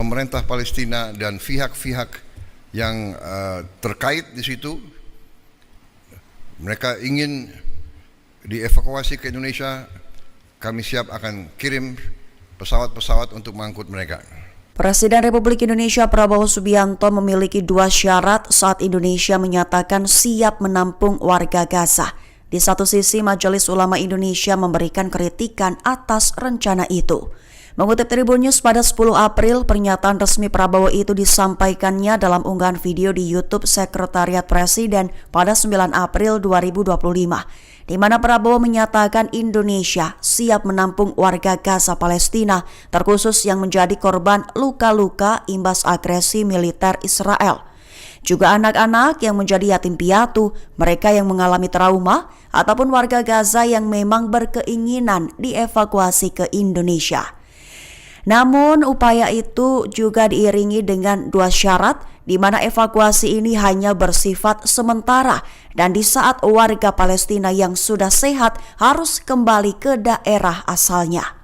Pemerintah Palestina dan pihak-pihak yang terkait di situ, mereka ingin dievakuasi ke Indonesia, kami siap akan kirim pesawat-pesawat untuk mengangkut mereka. Presiden Republik Indonesia Prabowo Subianto memiliki 2 syarat saat Indonesia menyatakan siap menampung warga Gaza. Di satu sisi, Majelis Ulama Indonesia memberikan kritikan atas rencana itu. Mengutip Tribun News pada 10 April, pernyataan resmi Prabowo itu disampaikannya dalam unggahan video di YouTube Sekretariat Presiden pada 9 April 2025, di mana Prabowo menyatakan Indonesia siap menampung warga Gaza Palestina, terkhusus yang menjadi korban luka-luka imbas agresi militer Israel. Juga anak-anak yang menjadi yatim piatu, mereka yang mengalami trauma, ataupun warga Gaza yang memang berkeinginan dievakuasi ke Indonesia. Namun upaya itu juga diiringi dengan 2 syarat, di mana evakuasi ini hanya bersifat sementara dan di saat warga Palestina yang sudah sehat harus kembali ke daerah asalnya.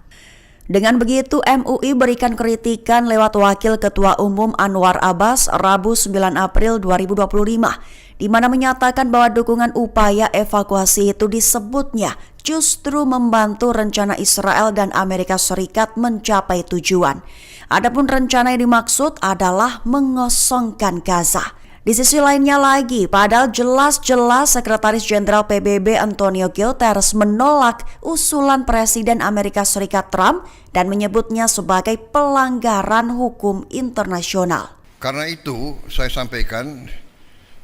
Dengan begitu, MUI berikan kritikan lewat Wakil Ketua Umum Anwar Abbas Rabu 9 April 2025, di mana menyatakan bahwa dukungan upaya evakuasi itu disebutnya justru membantu rencana Israel dan Amerika Serikat mencapai tujuan. Adapun rencana yang dimaksud adalah mengosongkan Gaza. Di sisi lainnya lagi, padahal jelas-jelas Sekretaris Jenderal PBB Antonio Guterres menolak usulan Presiden Amerika Serikat Trump dan menyebutnya sebagai pelanggaran hukum internasional. Karena itu, saya sampaikan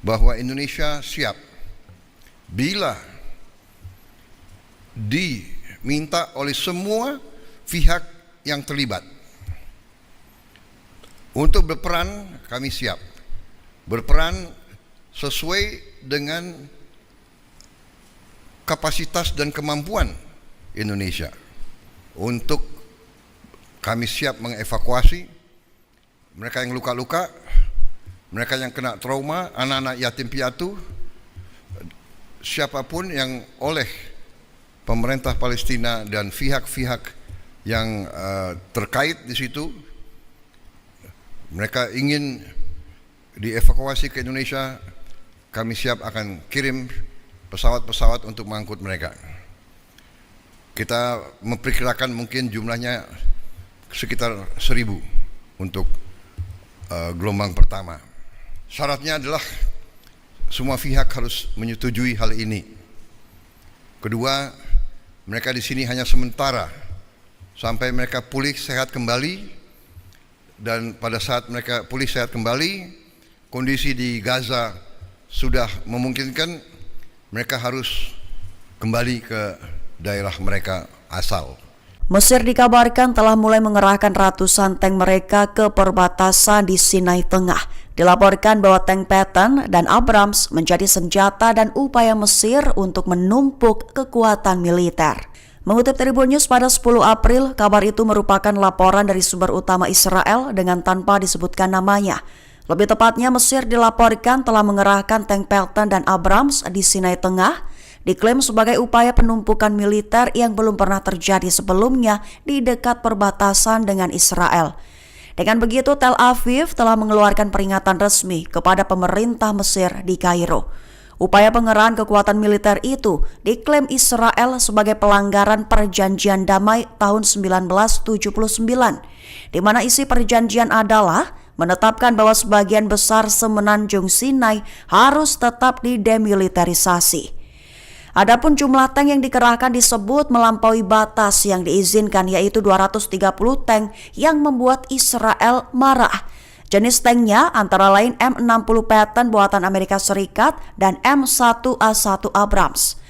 bahwa Indonesia siap bila diminta oleh semua pihak yang terlibat untuk berperan. Kami siap berperan sesuai dengan kapasitas dan kemampuan Indonesia. Untuk kami siap mengevakuasi mereka yang luka-luka, mereka yang kena trauma, anak-anak yatim piatu, siapapun yang oleh pemerintah Palestina dan pihak-pihak yang terkait di situ, mereka ingin dievakuasi ke Indonesia, kami siap akan kirim pesawat-pesawat untuk mengangkut mereka. Kita memperkirakan mungkin jumlahnya sekitar 1.000 untuk gelombang pertama. Syaratnya adalah semua pihak harus menyetujui hal ini. Kedua, mereka di sini hanya sementara sampai mereka pulih sehat kembali, dan pada saat mereka pulih sehat kembali, kondisi di Gaza sudah memungkinkan, mereka harus kembali ke daerah mereka asal. Mesir dikabarkan telah mulai mengerahkan ratusan tank mereka ke perbatasan di Sinai Tengah. Dilaporkan bahwa tank Patton dan Abrams menjadi senjata dan upaya Mesir untuk menumpuk kekuatan militer. Mengutip Tribun News pada 10 April, kabar itu merupakan laporan dari sumber utama Israel dengan tanpa disebutkan namanya. Lebih tepatnya, Mesir dilaporkan telah mengerahkan tank Patton dan Abrams di Sinai Tengah, diklaim sebagai upaya penumpukan militer yang belum pernah terjadi sebelumnya di dekat perbatasan dengan Israel. Dengan begitu, Tel Aviv telah mengeluarkan peringatan resmi kepada pemerintah Mesir di Kairo. Upaya pengerahan kekuatan militer itu diklaim Israel sebagai pelanggaran perjanjian damai tahun 1979, di mana isi perjanjian adalah menetapkan bahwa sebagian besar semenanjung Sinai harus tetap didemilitarisasi. Adapun jumlah tank yang dikerahkan disebut melampaui batas yang diizinkan, yaitu 230 tank, yang membuat Israel marah. Jenis tanknya antara lain M60 Patton buatan Amerika Serikat dan M1A1 Abrams.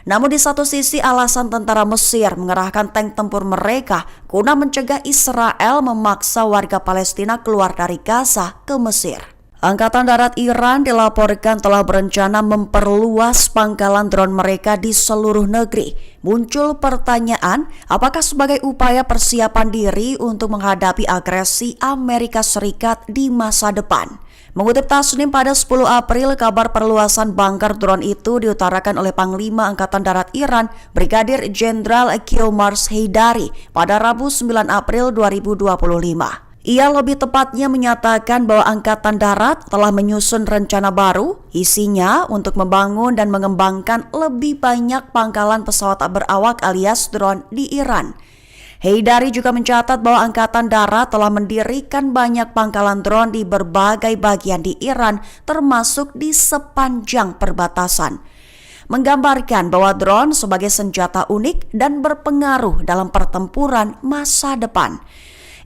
Namun di satu sisi alasan tentara Mesir mengerahkan tank tempur mereka guna mencegah Israel memaksa warga Palestina keluar dari Gaza ke Mesir. Angkatan Darat Iran dilaporkan telah berencana memperluas pangkalan drone mereka di seluruh negeri. Muncul pertanyaan, apakah sebagai upaya persiapan diri untuk menghadapi agresi Amerika Serikat di masa depan? Mengutip Tasnim pada 10 April, kabar perluasan bangker drone itu diutarakan oleh Panglima Angkatan Darat Iran, Brigadir Jenderal Qiomars Heidari pada Rabu 9 April 2025. Ia lebih tepatnya menyatakan bahwa Angkatan Darat telah menyusun rencana baru, isinya untuk membangun dan mengembangkan lebih banyak pangkalan pesawat berawak alias drone di Iran. Heydari juga mencatat bahwa Angkatan Darat telah mendirikan banyak pangkalan drone di berbagai bagian di Iran, termasuk di sepanjang perbatasan. Menggambarkan bahwa drone sebagai senjata unik dan berpengaruh dalam pertempuran masa depan.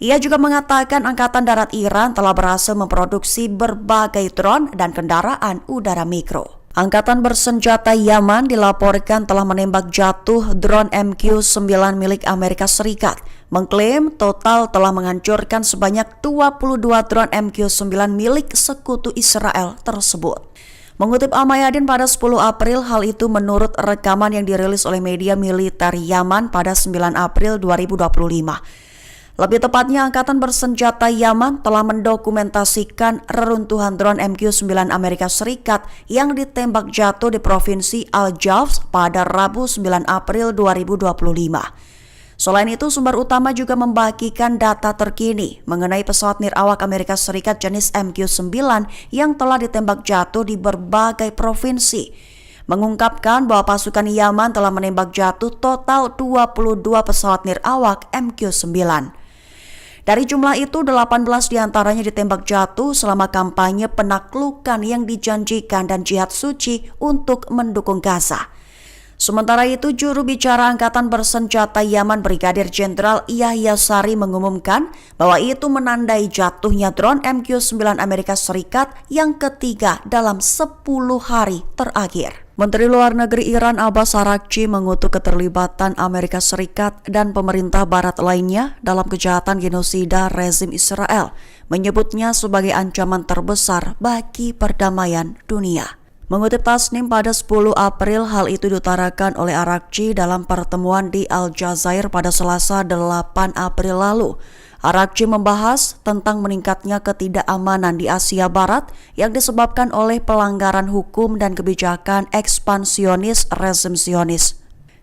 Ia juga mengatakan Angkatan Darat Iran telah berhasil memproduksi berbagai drone dan kendaraan udara mikro. Angkatan bersenjata Yaman dilaporkan telah menembak jatuh drone MQ-9 milik Amerika Serikat, mengklaim total telah menghancurkan sebanyak 22 drone MQ-9 milik sekutu Israel tersebut. Mengutip Al-Mayadin pada 10 April, hal itu menurut rekaman yang dirilis oleh media militer Yaman pada 9 April 2025. Lebih tepatnya, Angkatan bersenjata Yaman telah mendokumentasikan reruntuhan drone MQ-9 Amerika Serikat yang ditembak jatuh di Provinsi Al-Jawf pada Rabu 9 April 2025. Selain itu, sumber utama juga membagikan data terkini mengenai pesawat nirawak Amerika Serikat jenis MQ-9 yang telah ditembak jatuh di berbagai provinsi. Mengungkapkan bahwa pasukan Yaman telah menembak jatuh total 22 pesawat nirawak MQ-9. Dari jumlah itu, 18 diantaranya ditembak jatuh selama kampanye penaklukan yang dijanjikan dan jihad suci untuk mendukung Gaza. Sementara itu, juru bicara Angkatan bersenjata Yaman Brigadir Jenderal Yahya Sari mengumumkan bahwa itu menandai jatuhnya drone MQ-9 Amerika Serikat yang ketiga dalam 10 hari terakhir. Menteri Luar Negeri Iran Abbas Araghchi mengutuk keterlibatan Amerika Serikat dan pemerintah barat lainnya dalam kejahatan genosida rezim Israel, menyebutnya sebagai ancaman terbesar bagi perdamaian dunia. Mengutip Tasnim pada 10 April, hal itu diutarakan oleh Araghchi dalam pertemuan di Aljazair pada Selasa 8 April lalu. Araghchi membahas tentang meningkatnya ketidakamanan di Asia Barat yang disebabkan oleh pelanggaran hukum dan kebijakan ekspansionis rezim Zionis.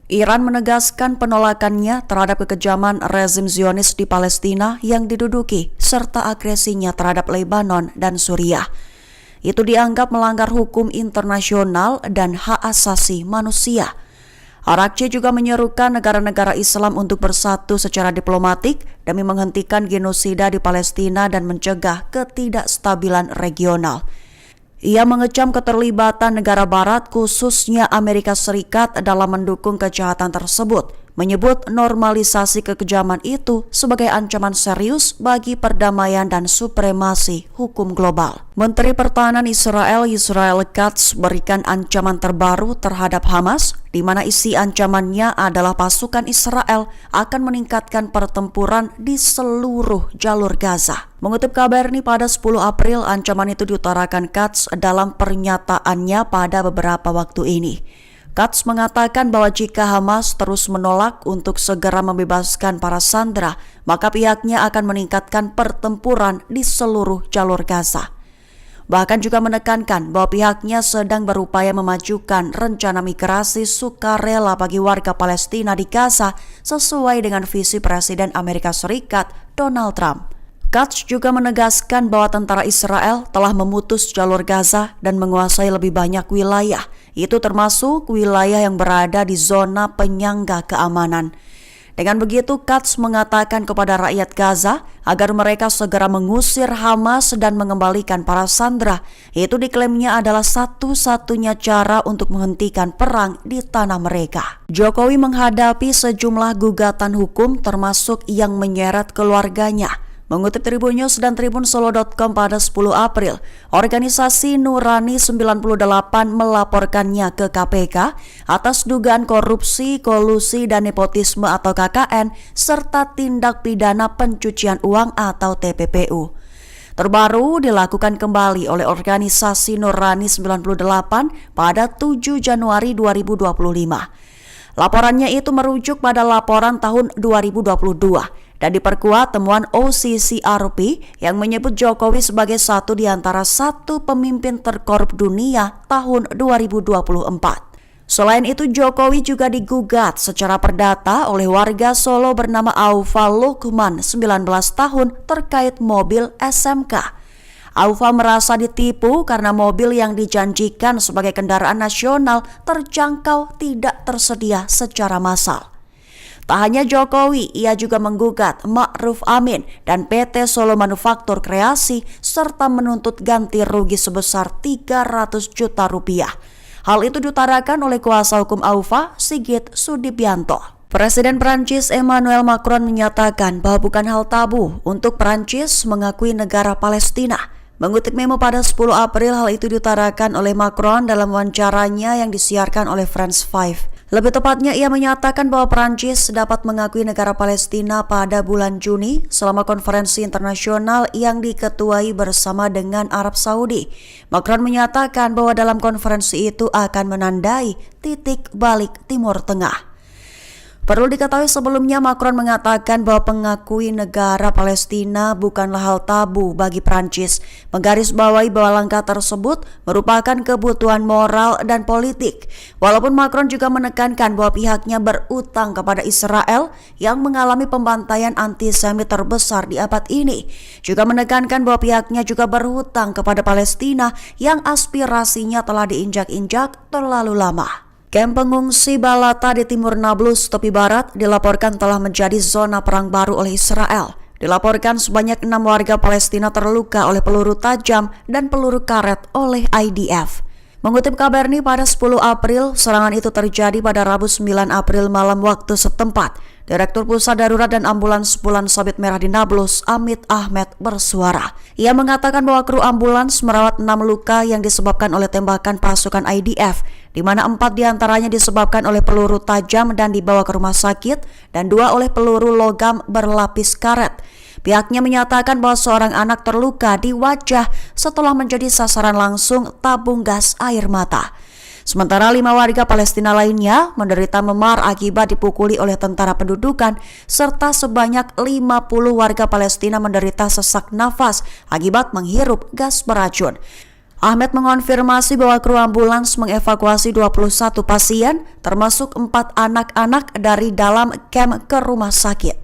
Iran menegaskan penolakannya terhadap kekejaman rezim Zionis di Palestina yang diduduki serta agresinya terhadap Lebanon dan Suriah. Itu dianggap melanggar hukum internasional dan hak asasi manusia. Araghchi juga menyerukan negara-negara Islam untuk bersatu secara diplomatik demi menghentikan genosida di Palestina dan mencegah ketidakstabilan regional. Ia mengecam keterlibatan negara barat khususnya Amerika Serikat dalam mendukung kejahatan tersebut, menyebut normalisasi kekejaman itu sebagai ancaman serius bagi perdamaian dan supremasi hukum global. Menteri Pertahanan Israel Katz berikan ancaman terbaru terhadap Hamas, di mana isi ancamannya adalah pasukan Israel akan meningkatkan pertempuran di seluruh jalur Gaza. Mengutip Kabarni pada 10 April, ancaman itu diutarakan Katz dalam pernyataannya pada beberapa waktu ini. Katz mengatakan bahwa jika Hamas terus menolak untuk segera membebaskan para sandera, maka pihaknya akan meningkatkan pertempuran di seluruh jalur Gaza. Bahkan juga menekankan bahwa pihaknya sedang berupaya memajukan rencana migrasi sukarela bagi warga Palestina di Gaza sesuai dengan visi Presiden Amerika Serikat Donald Trump. Katz juga menegaskan bahwa tentara Israel telah memutus jalur Gaza dan menguasai lebih banyak wilayah, itu termasuk wilayah yang berada di zona penyangga keamanan. Dengan begitu, Katz mengatakan kepada rakyat Gaza agar mereka segera mengusir Hamas dan mengembalikan para sandera. Itu diklaimnya adalah satu-satunya cara untuk menghentikan perang di tanah mereka. Jokowi menghadapi sejumlah gugatan hukum termasuk yang menyeret keluarganya. Mengutip Tribun News dan TribunSolo.com pada 10 April, organisasi Nurani 98 melaporkannya ke KPK atas dugaan korupsi, kolusi, dan nepotisme atau KKN, serta tindak pidana pencucian uang atau TPPU. Terbaru dilakukan kembali oleh organisasi Nurani 98 pada 7 Januari 2025. Laporannya itu merujuk pada laporan tahun 2022 dan diperkuat temuan OCCRP yang menyebut Jokowi sebagai satu di antara 1 pemimpin terkorup dunia tahun 2024. Selain itu, Jokowi juga digugat secara perdata oleh warga Solo bernama Aufa Lukman, 19 tahun, terkait mobil SMK. Aufa merasa ditipu karena mobil yang dijanjikan sebagai kendaraan nasional terjangkau tidak tersedia secara massal. Tak hanya Jokowi, ia juga menggugat Ma'ruf Amin dan PT Solo Manufaktur Kreasi serta menuntut ganti rugi sebesar 300 juta rupiah. Hal itu diutarakan oleh kuasa hukum Aufa, Sigit Sudibianto. Presiden Prancis Emmanuel Macron menyatakan bahwa bukan hal tabu untuk Prancis mengakui negara Palestina. Mengutip memo pada 10 April, hal itu diutarakan oleh Macron dalam wawancaranya yang disiarkan oleh France 5. Lebih tepatnya, ia menyatakan bahwa Prancis dapat mengakui negara Palestina pada bulan Juni selama konferensi internasional yang diketuai bersama dengan Arab Saudi. Macron menyatakan bahwa dalam konferensi itu akan menandai titik balik Timur Tengah. Perlu diketahui sebelumnya Macron mengatakan bahwa pengakui negara Palestina bukanlah hal tabu bagi Prancis, menggarisbawahi bahwa langkah tersebut merupakan kebutuhan moral dan politik. Walaupun Macron juga menekankan bahwa pihaknya berutang kepada Israel yang mengalami pembantaian antisemit terbesar di abad ini, juga menekankan bahwa pihaknya juga berhutang kepada Palestina yang aspirasinya telah diinjak-injak terlalu lama. Kamp pengungsi Balata di timur Nablus, tepi barat, dilaporkan telah menjadi zona perang baru oleh Israel. Dilaporkan sebanyak 6 warga Palestina terluka oleh peluru tajam dan peluru karet oleh IDF. Mengutip Kabarni pada 10 April, serangan itu terjadi pada Rabu 9 April malam waktu setempat. Direktur Pusat Darurat dan Ambulans Bulan Sabit Merah di Nablus, Amit Ahmed, bersuara. Ia mengatakan bahwa kru ambulans merawat 6 luka yang disebabkan oleh tembakan pasukan IDF, di mana 4 diantaranya disebabkan oleh peluru tajam dan dibawa ke rumah sakit, dan 2 oleh peluru logam berlapis karet. Pihaknya menyatakan bahwa seorang anak terluka di wajah setelah menjadi sasaran langsung tabung gas air mata. Sementara 5 warga Palestina lainnya menderita memar akibat dipukuli oleh tentara pendudukan, serta sebanyak 50 warga Palestina menderita sesak nafas akibat menghirup gas beracun. Ahmed mengonfirmasi bahwa kru ambulans mengevakuasi 21 pasien, termasuk 4 anak-anak dari dalam kamp ke rumah sakit.